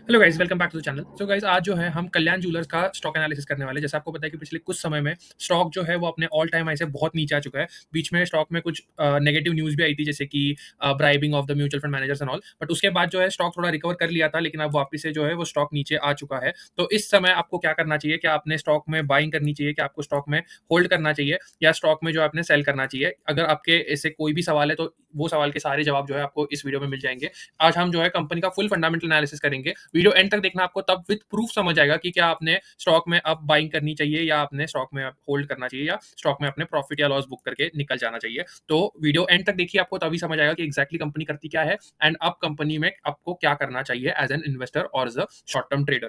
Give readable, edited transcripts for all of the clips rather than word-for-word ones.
Hello guys, welcome back to the channel. So guys, आज जो है हम कल्याण ज्वेलर्स का स्टॉक एनालिसिस करने वाले हैं। जैसे आपको पता है कि पिछले कुछ समय में स्टॉक जो है वो अपने ऑल टाइम हाई से बहुत नीचे आ चुका है। बीच में स्टॉक में कुछ नेगेटिव न्यूज़ भी आई थी, जैसे कि bribing of the mutual fund managers and all. But उसके बाद जो है स्टॉक थोड़ा रिकवर कर लिया था, लेकिन अब वापस से जो है वो स्टॉक नीचे आ चुका है। तो इस समय आपको क्या करना चाहिए? क्या आपने स्टॉक में बाइंग करनी चाहिए? क्या आपको स्टॉक में होल्ड करना चाहिए, या स्टॉक में जो है आपने सेल करना चाहिए? अगर आपके ऐसे कोई भी सवाल है, तो वो सवाल के सारे जवाब जो है आपको इस वीडियो में मिल जाएंगे। आज हम जो है कंपनी का फुल फंडामेंटल एनालिसिस करेंगे। वीडियो एंड तक देखना, आपको तब विद प्रूफ समझ आएगा कि क्या आपने स्टॉक में अब बाइंग करनी चाहिए, या आपने स्टॉक में अब होल्ड करना चाहिए, या स्टॉक में अपने प्रॉफिट या लॉस बुक करके निकल जाना चाहिए। तो वीडियो एंड तक देखिए, आपको तभी समझ आएगा कि एग्जैक्टली कंपनी करती क्या है, एंड अब कंपनी में आपको क्या करना चाहिए एज एन इन्वेस्टर और as a short term trader.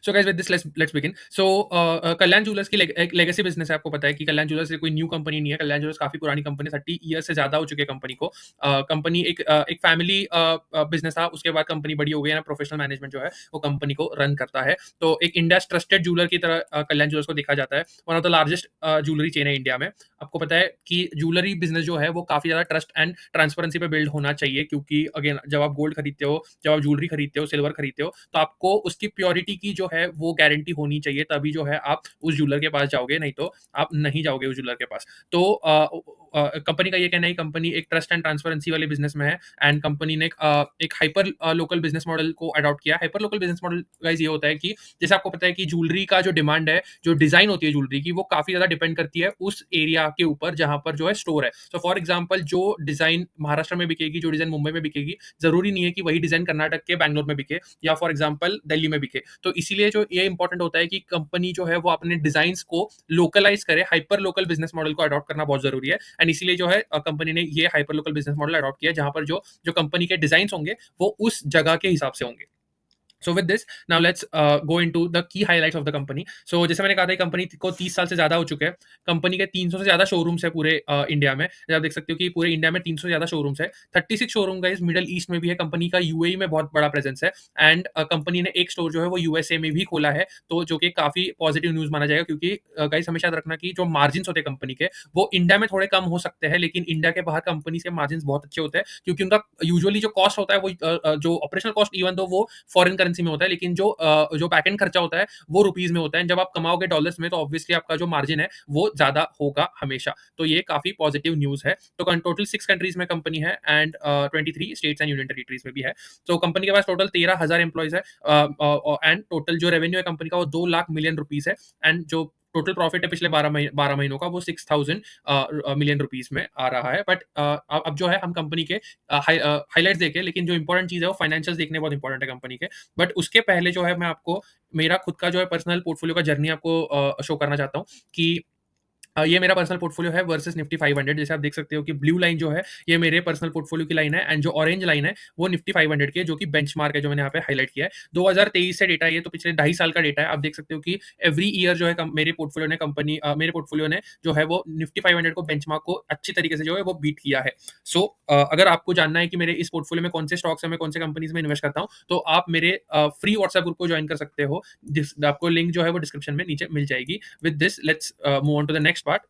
So guys, with this let's begin. So Kalyan Jewellers की एक लेगेसी बिजनेस है। आपको पता है कि कल्याण ज्वेलर्स कोई न्यू कंपनी नहीं है। कल्याण ज्वेलर्स काफी पुरानी कंपनी, 30 ईयर से ज्यादा हो चुकी है कंपनी को। कंपनी एक फैमिली बिजनेस था, उसके बाद कंपनी बड़ी हो गई है। प्रोफेशनल मैनेजमेंट जो है वो कंपनी को रन करता है। तो एक इंडिया ट्रस्टेड ज्वेलर की तरह कल्याण ज्वेलर्स को देखा जाता है। One of the largest jewellery chain है इंडिया में। आपको पता है कि ज्वेलरी बिजनेस जो है वो काफी ज्यादा ट्रस्ट एंड ट्रांसपेरेंसी पे बिल्ड होना चाहिए, क्योंकि अगेन जब आप गोल्ड खरीदते हो, जब आप ज्वेलरी खरीदते हो, सिल्वर खरीदते हो, तो आपको उसकी प्योरिटी की जो है वो गारंटी होनी चाहिए, तभी जो है आप उस ज्वेलर के पास जाओगे, नहीं तो आप नहीं जाओगे उस ज्वेलर के पास। तो कंपनी का ये कहना है, कंपनी एक ट्रस्ट एंड ट्रांसपेरेंसी वाले बिजनेस में है। एंड कंपनी ने एक हाइपर लोकल बिजनेस मॉडल को अडॉप्ट किया। Hyper local business model guys ये होता है कि जैसे आपको पता है कि ज्वेलरी का जो डिमांड है, जो डिजाइन होती है ज्वेलरी की, वो काफी ज्यादा डिपेंड करती है उस एरिया के ऊपर जहां पर जो है स्टोर है। तो फॉर एग्जाम्पल, जो डिजाइन महाराष्ट्र में बिकेगी, जो डिजाइन मुंबई में बिकेगी, जरूरी नहीं है कि वही डिजाइन कर्नाटक के बैंगलोर में बिके, या फॉर एग्जाम्पल दिल्ली में बिके। तो इसीलिए जो ये इंपॉर्टेंट होता है कि कंपनी जो है वो अपने डिजाइन को लोकलाइज करे। हाइपर लोकल बिजनेस मॉडल को अडॉप्ट करना बहुत जरूरी है। एंड इसीलिए जो है कंपनी ने ये hyper local business model adopt किया, जहां पर जो जो कंपनी के डिजाइन होंगे वो उस जगह के हिसाब से होंगे। So with this, now let's go into the key highlights of the company. So जैसे मैंने कहा था, कंपनी को 30 साल से ज्यादा हो चुके हैं। कंपनी के 300 से ज्यादा शोरूम्स है पूरे इंडिया में। जैसे आप देख सकते हो कि पूरे इंडिया में 300 से ज्यादा शोरूम्स है। 36 शोरूम गाइस मिडल ईस्ट में भी है। कंपनी का यूएई में बहुत बड़ा प्रेजेंस है। एंड कंपनी ने एक स्टोर जो है वो यूएसए में भी खोला है, तो जो कि काफी पॉजिटिव न्यूज माना जाएगा, क्योंकि गाइस हमेशा याद रखना कि जो मार्जिन होते हैं कंपनी के, वो इंडिया में थोड़े कम हो सकते हैं, लेकिन इंडिया के बाहर कंपनी के मार्जिन बहुत अच्छे होते हैं, क्योंकि उनका यूजुअली जो कॉस्ट होता है वो जो ऑपरेशनल कॉस्ट, इवन दो वो फॉरेन करेंसी में होता है, लेकिन जो बैकएंड खर्चा होता है वो रुपीज में होता है। जब आप कमाओगे डॉलर्स में, तो ऑब्वियसली आपका जो मार्जिन है वो ज्यादा होगा हमेशा। तो ये काफी पॉजिटिव न्यूज है। तो टोटल 6 कंट्रीज में कंपनी है, and 23 states and union territories में भी है। तो कंपनी के पास टोटल 13,000 एम्प्लॉइज है। एंड टोटल जो रेवेन्यू है कंपनी का वो 2 लाख मिलियन रुपीज है। एंड जो टोटल प्रॉफिट है पिछले 12 महीनों का, वो 6,000 मिलियन रुपीज में आ रहा है। बट अब जो है हम कंपनी के हाईलाइट्स देखें, लेकिन जो इंपॉर्टेंट चीज है वो फाइनेंशियल्स देखने बहुत इंपॉर्टेंट है कंपनी के। बट उसके पहले जो है मैं आपको मेरा खुद का जो है पर्सनल पोर्टफोलियो का जर्नी आपको शो करना चाहता हूँ कि ये मेरा पर्सनल पोर्टफोलियो है वर्सेस निफ्टी 500। जैसे आप देख सकते हो कि ब्लू लाइन जो है ये मेरे पर्सनल पोर्टफोलियो की लाइन है, एंड जो ऑरेंज लाइन है वो निफ्टी 500 की है, जो कि बेंचमार्क है, जो मैंने यहाँ पे हाईलाइट किया है। 2023 से डेटा है ये, तो पिछले 2.5 साल का डेटा है। आप देख सकते हो कि एवरी ईयर जो है मेरे पोर्टफोलियो ने जो है वो निफ्टी 500 को, बेंचमार्क को अच्छी तरीके से जो है वो बीट किया है। सो अगर आपको जानना है कि मेरे इस पोर्टफोलियो में कौन से स्टॉक्स है, मैं कौन से कंपनीज में इन्वेस्ट करता हूँ, तो आप मेरे फ्री व्हाट्सएप ग्रुप को ज्वाइन कर सकते हो। आपको लिंक जो है वो डिस्क्रिप्शन में नीचे मिल जाएगी। With this, let's move on to the next part.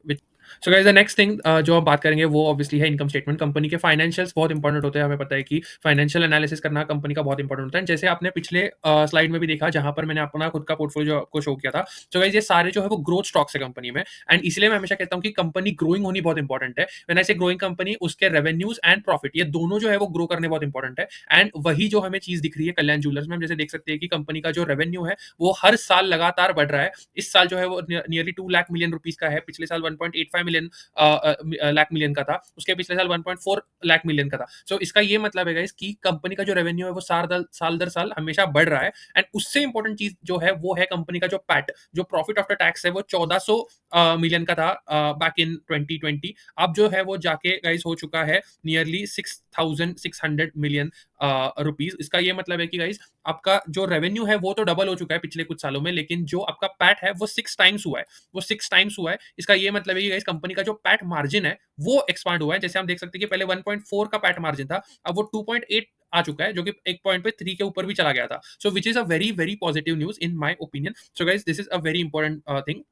So guys, the next thing जो हम बात करेंगे वो ऑब्वियसली है इनकम स्टेटमेंट। कंपनी के फाइनेंशियल्स बहुत इंपॉर्टेंट होते हैं। हमें पता है कि फाइनेंशियल एनालिसिस करना कंपनी का बहुत इंपॉर्टेंट होता है। जैसे आपने पिछले स्लाइड में भी देखा, जहां पर मैंने अपना खुद का पोर्टफोलियो आपको शो किया था। तो गाइस, ये सारे जो है वो ग्रोथ स्टॉक्स है कंपनी में। एंड इसलिए मैं हमेशा कहता हूँ कि कंपनी ग्रोइंग होनी बहुत इंपॉर्टेंट है। व्हेन आई से ग्रोइंग कंपनी, उसके रेवेन्यूज एंड प्रॉफिट, ये दोनों जो है वो ग्रो करने बहुत इंपॉर्टेंट है। एंड वही जो हमें चीज दिख रही है कल्याण ज्वेलर्स में। हम जैसे देख सकते हैं कि कंपनी का जो रेवेन्यू है वो हर साल लगातार बढ़ रहा है। इस साल जो है वो नियरली 2 लाख मिलियन रुपीज का है। पिछले साल 1.85 लाख मिलियन का था। उसके पिछले साल 1.4 लाख मिलियन का था। सो इसका ये मतलब है गाइस कि कंपनी का जो रेवेन्यू है वो साल दर साल हमेशा बढ़ रहा है। एंड उससे इंपॉर्टेंट चीज जो है वो है कंपनी का जो पैट, जो प्रॉफिट आफ्टर टैक्स है, वो 1400 मिलियन का था बैक इन 2020। अब जो है वो जाके गाइस हो चुका है नियरली 6,600 मिलियन रुपीज। इसका ये मतलब है कि गाइस आपका जो रेवेन्यू है वो तो डबल हो चुका है पिछले कुछ सालों में, लेकिन जो आपका पैट है वो 6 टाइम्स हुआ है। वो 6 टाइम्स हुआ है। इसका ये मतलब है कि गाइस कंपनी का जो पैट मार्जिन है वो एक्सपांड हुआ है। जैसे हम देख सकते हैं कि पहले 1.4 का पैट मार्जिन था, अब वो 2.8 आ चुका है, जो कि एक पॉइंट पे 3 के ऊपर भी चला गया था। So which is a very very positive news in my opinion. So guys, this is a very important thing.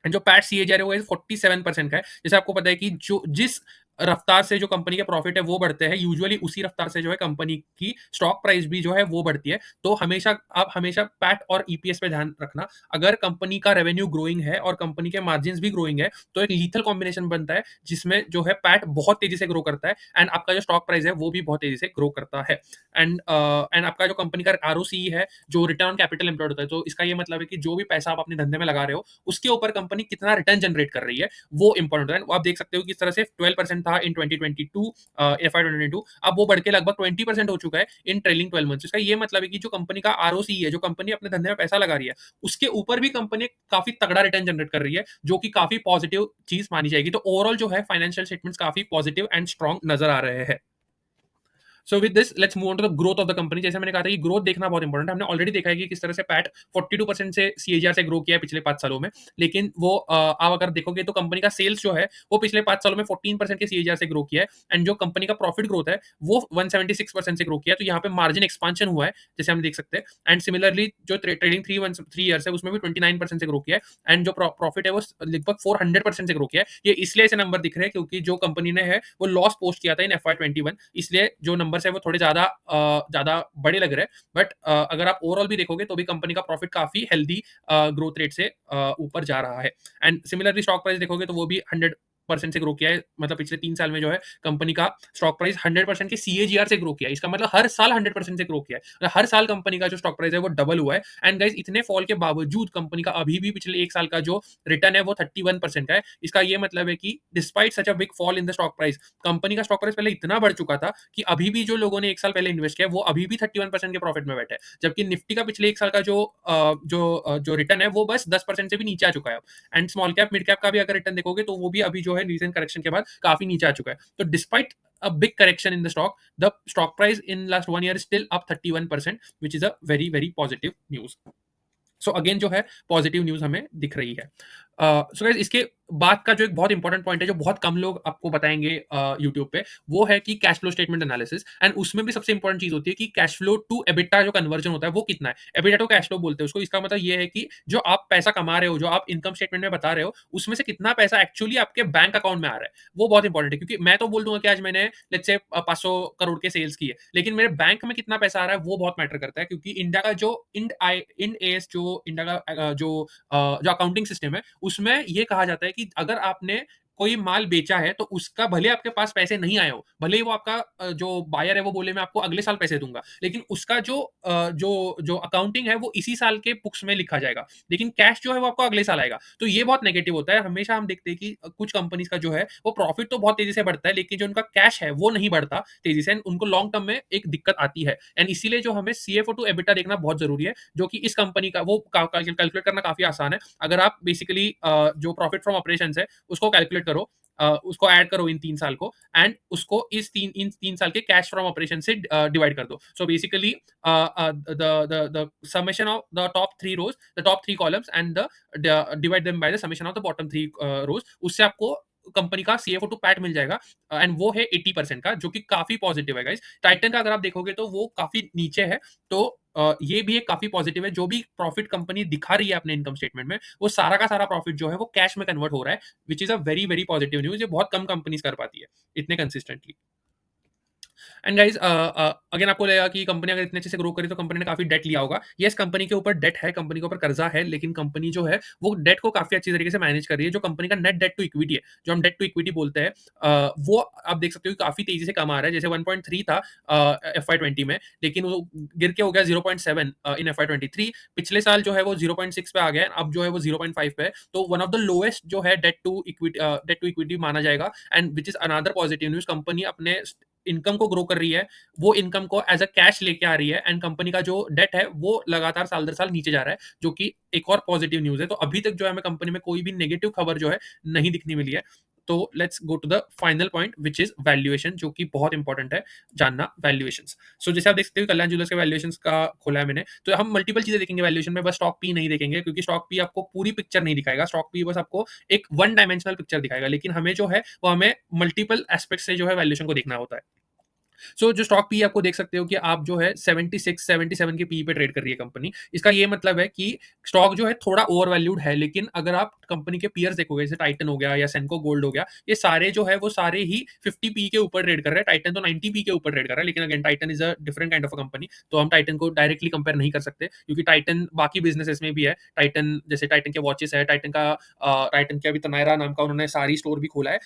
And जो पैट सीएजीआर है वो 47% का है। जैसे आपको पता है कि जो जिस रफ्तार से जो कंपनी के प्रॉफिट है वो बढ़ते हैं, यूजुअली उसी रफ्तार से जो है कंपनी की स्टॉक प्राइस भी जो है वो बढ़ती है। तो हमेशा आप हमेशा पैट और ईपीएस पे ध्यान रखना। अगर कंपनी का रेवेन्यू ग्रोइंग है और कंपनी के मार्जिन्स भी ग्रोइंग है, तो एक लीथल कॉम्बिनेशन बनता है जिसमें जो है पैट बहुत तेजी से ग्रो करता है एंड आपका जो स्टॉक प्राइस है वो भी बहुत तेजी से ग्रो करता है। एंड आपका जो कंपनी का आरओसीई है, जो रिटर्न ऑन कैपिटल एम्प्लॉयड होता है, तो इसका ये मतलब है कि जो भी पैसा आप अपने धंधे में लगा रहे हो, उसके ऊपर कंपनी कितना रिटर्न जनरेट कर रही है, वो इंपॉर्टेंट है। वो आप देख सकते हो कि इस तरह से 12% था इन 2022, FY 2022, अब वो बढ़ के लगभग 20% हो चुका है इन ट्रेलिंग 12 मंथ्स। इसका ये मतलब है कि जो कंपनी का आरओसीई है, जो कंपनी अपने धंधे में पैसा लगा रही है, उसके ऊपर भी कंपनी काफी तगड़ा रिटर्न जनरेट कर रही है, जो कि काफी पॉजिटिव चीज मानी जाएगी। तो ओवरऑल जो है फाइनेंशियल स्टेटमेंट्स काफी पॉजिटिव एंड स्ट्रॉन्ग नजर आ रहे हैं। So with this let's move on to the growth of the company. जैसे मैंने कहा था कि ग्रोथ देखना बहुत इंपॉर्टेंट है। हमने ऑलरेडी देखा है कि किस तरह से पैट 42% से सीएजीआर से ग्रो किया है पिछले 5 सालों में। लेकिन वो आप अगर देखोगे तो कंपनी का सेल्स जो है वो पिछले 5 सालों में 14% के सीएजीआर से ग्रो किया है एंड जो कंपनी का प्रॉफिट ग्रोथ है वो 176% से ग्रो किया है। तो यहाँ पे मार्जिन एक्सपांशन हुआ है जैसे हम देख सकते हैं। एंड सिमिलरली जो ट्रेडिंग 3 ईयर्स है उसमें भी 29% से ग्रो किया है एंड जो प्रॉफिट है वो लगभग 400% से ग्रो किया है। ये इसलिए ऐसे नंबर दिख रहे हैं क्योंकि जो कंपनी ने है वो लॉस पोस्ट किया था इन FY 21, इसलिए जो नंबर्स है वो थोड़े ज्यादा बड़े लग रहे हैं। बट अगर आप ओवरऑल भी देखोगे तो भी कंपनी का प्रॉफिट काफी हेल्दी ग्रोथ रेट से ऊपर जा रहा है। एंड सिमिलरली स्टॉक प्राइस देखोगे तो वो भी 100% से ग्रो किया है। मतलब पिछले 3 साल में जो है कंपनी का स्टॉक प्राइस 100% के सीएजीआर से ग्रो किया है। इसका मतलब हर साल 100% से ग्रो किया है। मतलब हर साल कंपनी का जो स्टॉक प्राइस है वो डबल हुआ है। एंड गाइस इतने फॉल के बावजूद कंपनी का अभी भी पिछले 1 साल का जो रिटर्न है वो 31% का है। इसका ये मतलब है कि despite such a big fall in the stock price, company का स्टॉक प्राइस पहले इतना बढ़ चुका था कि अभी भी जो लोगों ने 1 साल पहले इन्वेस्ट किया वो अभी भी 31% के प्रॉफिट में बैठे हैं। जबकि निफ्टी का पिछले 1 साल का जो रिटर्न है वो बस 10% से भी नीचे आ चुका है। And small cap mid cap का भी अगर रिटर्न देखोगे तो वो भी अभी जो है रीसेंट करेक्शन के बाद काफी नीचे आ चुका है। तो despite a big correction in the stock price in last 1 year is still up 31%, which is a very very positive news. So again जो है पॉजिटिव न्यूज हमें दिख रही है। सो गाइस इसके बाद का जो एक बहुत इंपॉर्टेंट पॉइंट है जो बहुत कम लोग आपको बताएंगे यूट्यूब पे, वो है कि cash flow statement analysis. And उसमें भी सबसे इंपॉर्टेंट चीज होती है कि कैश फ्लो टू एबिटा जो कन्वर्जन होता है वो कितना है। एबिटा टू कैश फ्लो बोलते हैं उसको। इसका मतलब ये है कि जो आप पैसा कमा रहे हो, जो आप इनकम स्टेटमेंट में बता रहे हो, उसमें से कितना पैसा एक्चुअली आपके बैंक अकाउंट में आ रहा है, वो बहुत इंपॉर्टेंट है। क्योंकि मैं तो बोल दूंगा कि आज मैंने लेट्स से 500 करोड़ के सेल्स किए, लेकिन मेरे बैंक में कितना पैसा आ रहा है वो बहुत मैटर करता है। क्योंकि इंडिया का जो इंड एस जो इंडिया का जो अकाउंटिंग सिस्टम है उसमें ये कहा जाता है कि अगर आपने कोई माल बेचा है तो उसका भले आपके पास पैसे नहीं आए हो, भले ही वो आपका जो बायर है वो बोले मैं आपको अगले साल पैसे दूंगा, लेकिन उसका जो अकाउंटिंग है वो इसी साल के बुक्स में लिखा जाएगा, लेकिन कैश जो है वो आपको अगले साल आएगा। तो ये बहुत नेगेटिव होता है। हमेशा हम देखते हैं कि कुछ कंपनीज का जो है वो प्रॉफिट तो बहुत तेजी से बढ़ता है, लेकिन जो उनका कैश है वो नहीं बढ़ता तेजी से, उनको लॉन्ग टर्म में एक दिक्कत आती है। एंड इसीलिए जो हमें सीएफओ टू एबिटा देखना बहुत जरूरी है, जो कि इस कंपनी का वो कैलकुलेट करना काफी आसान है। अगर आप बेसिकली जो प्रॉफिट फ्रॉम ऑपरेशन है उसको कैलकुलेट करो, उसको ऐड करो इन 3 साल को, एंड उसको इन 3 साल के कैश फ्रॉम ऑपरेशन से डिवाइड कर दो। So basically the summation of the top 3 rows, the top 3 columns and the divide them by the summation of the bottom 3 rows, उससे आपको कंपनी का सीएफओ टू पैट मिल जाएगा। एंड वो है 80% का, जो कि काफी पॉजिटिव है गाइस। टाइटन का अगर आप देखोगे तो वो काफी नीचे है। तो ये भी एक काफी पॉजिटिव है। जो भी प्रॉफिट कंपनी दिखा रही है अपने इनकम स्टेटमेंट में, वो सारा का सारा प्रॉफिट जो है वो कैश में कन्वर्ट हो रहा है, विच is a very very positive news. ये बहुत कम कंपनीज कर पाती है इतने कंसिस्टेंटली। एंड गाइज अगेन आपको लगेगा कि कंपनी अगर इतने अच्छे से ग्रो करी तो कंपनी ने काफी डेट लिया होगा। यस, कंपनी के ऊपर डेट है, कंपनी के ऊपर कर्जा है, लेकिन कंपनी जो है वो डेट को काफी अच्छी तरीके से मैनेज कर रही है। जो कंपनी का नेट डेट टू इक्विटी है, जो हम डेट टू इक्विटी बोलते हैं, वो आप देख सकते हो कि काफी तेजी से कम आ रहा है। जैसे 1.3 था FY 20 में, लेकिन वो गिर के हो गया 0.7 इन FY 23। पिछले साल जो है वो 0.6 पे आ गया, अब जो है वो 0.5 पे है। तो वन ऑफ द लोएस्ट जो है डेट टू इक्विटी माना जाएगा। And which is another positive news. Company अपने इनकम को ग्रो कर रही है, वो इनकम को एज अ कैश लेके आ रही है, एंड कंपनी का जो डेट है वो लगातार साल दर साल नीचे जा रहा है, जो कि एक और पॉजिटिव न्यूज है। तो अभी तक जो है हमें कंपनी में कोई भी नेगेटिव खबर जो है नहीं दिखनी मिली है। तो let's go to the final point which is valuation, जो कि बहुत इंपॉर्टेंट है जानना वैल्यूएशन। सो जैसे आप देख सकते हो कल्याण ज्वेलर्स के वैल्यूएशन का खोला है मैंने, तो हम मल्टीपल चीजें देखेंगे वैल्यूएशन में, बस स्टॉक पी नहीं देखेंगे, क्योंकि स्टॉक पी आपको पूरी पिक्चर नहीं दिखाएगा। स्टॉक पी बस आपको एक वन डायमेंशनल पिक्चर दिखाएगा, लेकिन हमें जो है वो हमें मल्टीपल एस्पेक्ट से जो है वैल्यूएशन को देखना होता है। सो जो स्टॉक पी आपको देख सकते हो कि आप जो है 76, 77 के पी पे ट्रेड कर रही है कंपनी। इसका ये मतलब है कि स्टॉक जो है थोड़ा ओवर वैल्यूड है, लेकिन अगर आप कंपनी के पीयर्स देखोगे, जैसे टाइटन हो गया या सेंको गोल्ड हो गया, ये सारे जो है वो सारे ही 50 पी के ऊपर ट्रेड कर रहे हैं। टाइटन तो 90 पी के ऊपर ट्रेड कर रहा है, लेकिन again Titan is a different kind of a company, तो हम टाइटन को डायरेक्टली कंपेयर नहीं कर सकते, क्योंकि टाइटन बाकी बिज़नेसेस में भी है। टाइटन जैसे टाइटन के वॉचेस है, टाइटन के अभी तनायरा नाम का उन्होंने सारी स्टोर भी खोला है,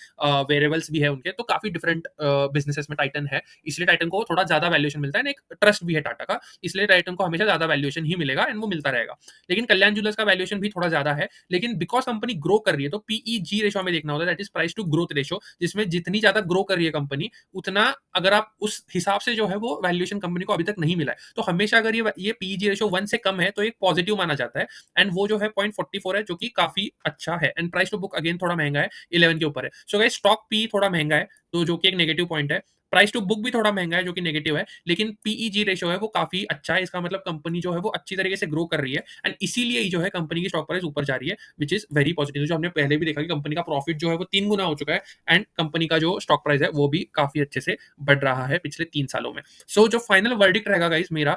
वेयरेबल्स भी है उनके, तो काफ़ी डिफरेंट बिज़नेसेस में टाइटन है। इसलिए टाइटन को थोड़ा ज़्यादा वैल्यूएशन मिलता है एंड एक ट्रस्ट भी है टाटा का, इसलिए टाइटन को हमेशा ज़्यादा वैल्यूएशन ही मिलेगा एंड वो मिलता रहेगा। लेकिन कल्याण ज्वेलर्स का वैल्यूएशन भी थोड़ा ज़्यादा है, लेकिन बिकॉज़ कंपनी ग्रो कर रही है, तो पीईजी रेशियो हमें देखना होता है, that is price to growth ratio, जिसमें जितनी ज़्यादा ग्रो कर रही है कंपनी, उतना अगर आप उस हिसाब से जो है वो वैल्यूएशन कंपनी को अभी तक नहीं मिला है। तो हमेशा अगर ये पीईजी रेशियो 1 से कम है, तो एक पॉजिटिव माना जाता है एंड वो जो है 0.44 है, जो कि काफ़ी अच्छा है and price to book again थोड़ा महँगा है, 11 के ऊपर है। सो गाइस स्टॉक पी थोड़ा महँगा है, तो जो कि एक नेगेटिव पॉइंट है। प्राइस टू बुक भी थोड़ा महँगा है, जो कि नेगेटिव है, लेकिन पीईजी रेशियो है वो काफ़ी अच्छा है। इसका मतलब कंपनी जो है वो अच्छी तरीके से ग्रो कर रही है एंड इसीलिए ही जो है कंपनी की स्टॉक प्राइस ऊपर जा रही है, व्हिच इज़ वेरी पॉजिटिव। जो हमने पहले भी देखा कि कंपनी का प्रॉफिट जो है वो 3 गुना हो चुका है एंड कंपनी का जो स्टॉक प्राइस है वो भी काफ़ी अच्छे से बढ़ रहा है पिछले 3 सालों में। सो जो फाइनल वर्डिक्ट रहेगा गाइस मेरा,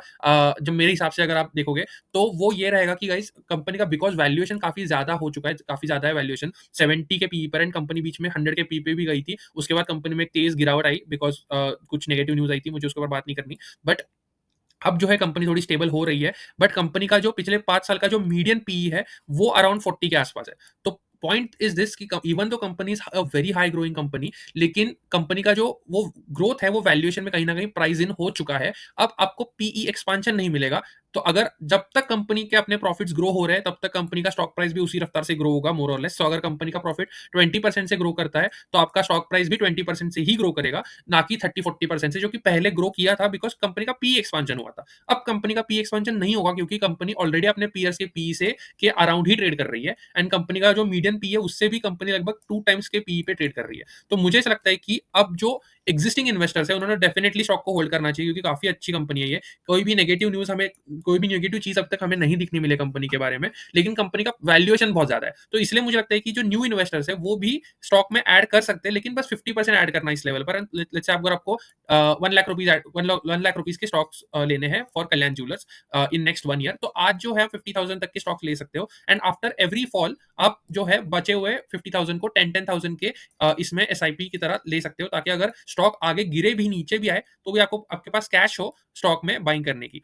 जो मेरे हिसाब से अगर आप देखोगे, तो वो ये रहेगा कि गाइस कंपनी का बिकॉज़ वैल्यूएशन काफ़ी ज़्यादा हो चुका है, काफ़ी ज़्यादा है वैल्यूएशन, 70 के पीई पर एंड कंपनी बीच में 100 के पी पे भी गई थी। उसके बाद कंपनी में एक तेज़ गिरावट आई बिकॉज़ कुछ नेगेटिव न्यूज़ आई थी, मुझे उसके ऊपर बात नहीं करनी। बट अब जो है कंपनी थोड़ी स्टेबल हो रही है, बट कंपनी का जो पिछले 5 साल का जो मीडियन पीई है, वो अराउंड 40 के आस-पास है। तो पॉइंट इज़ दिस कि क even though company is a very high growing company, लेकिन कंपनी का जो वो ग्रोथ है, वो वैल्यूएशन में कहीं न कहीं प्राइस इन हो चुका है। अब आपको पीई एक्सपांशन नहीं मिलेगा, तो अगर जब तक कंपनी के अपने प्रॉफिट्स ग्रो हो रहे हैं, तब तक कंपनी का स्टॉक प्राइस भी उसी रफ्तार से ग्रो होगा मोर और लेस। सो अगर कंपनी का प्रॉफिट 20% से ग्रो करता है, तो आपका स्टॉक प्राइस भी 20% से ही ग्रो करेगा, ना कि 30-40% से, जो कि पहले ग्रो किया था बिकॉज़ कंपनी का पीई एक्सपांशन हुआ था। अब कंपनी का पी एक्सपेंशन नहीं होगा, क्योंकि कंपनी ऑलरेडी अपने पीयर्स के पी से के अराउंड ही ट्रेड कर रही है एंड कंपनी का जो मीडियन पी है, उससे भी कंपनी लगभग 2 टाइम्स के पी पे ट्रेड कर रही है। तो मुझे ऐसा लगता है कि अब जो एक्जिस्टिंग इन्वेस्टर्स है, उन्होंने डेफिनिटली स्टॉक को होल्ड करना चाहिए, क्योंकि काफ़ी अच्छी कंपनी है ये। कोई भी नेगेटिव चीज़ अब तक हमें नहीं दिखने मिले कंपनी के बारे में, लेकिन कंपनी का वैल्यूएशन बहुत ज़्यादा है। तो इसलिए मुझे लगता है कि जो न्यू इन्वेस्टर्स है, वो भी स्टॉक में ऐड कर सकते हैं, लेकिन बस 50% ऐड करना इस लेवल पर। एंड लेट्स से अगर आपको 1 लाख रुपीज़ 1 लाख रुपीज़ के स्टॉक्स लेने हैं for Kalyan jewellers in next 1 year, तो आज जो है 50,000 तक के स्टॉक्स ले सकते हो एंड आफ्टर एवरी फॉल आप जो है बचे हुए 50,000 को 10,000 के इसमें एसआईपी की तरह ले सकते हो, ताकि अगर स्टॉक आगे गिरे भी, नीचे भी आए, तो भी आपको आपके पास कैश हो स्टॉक में बाइंग करने की।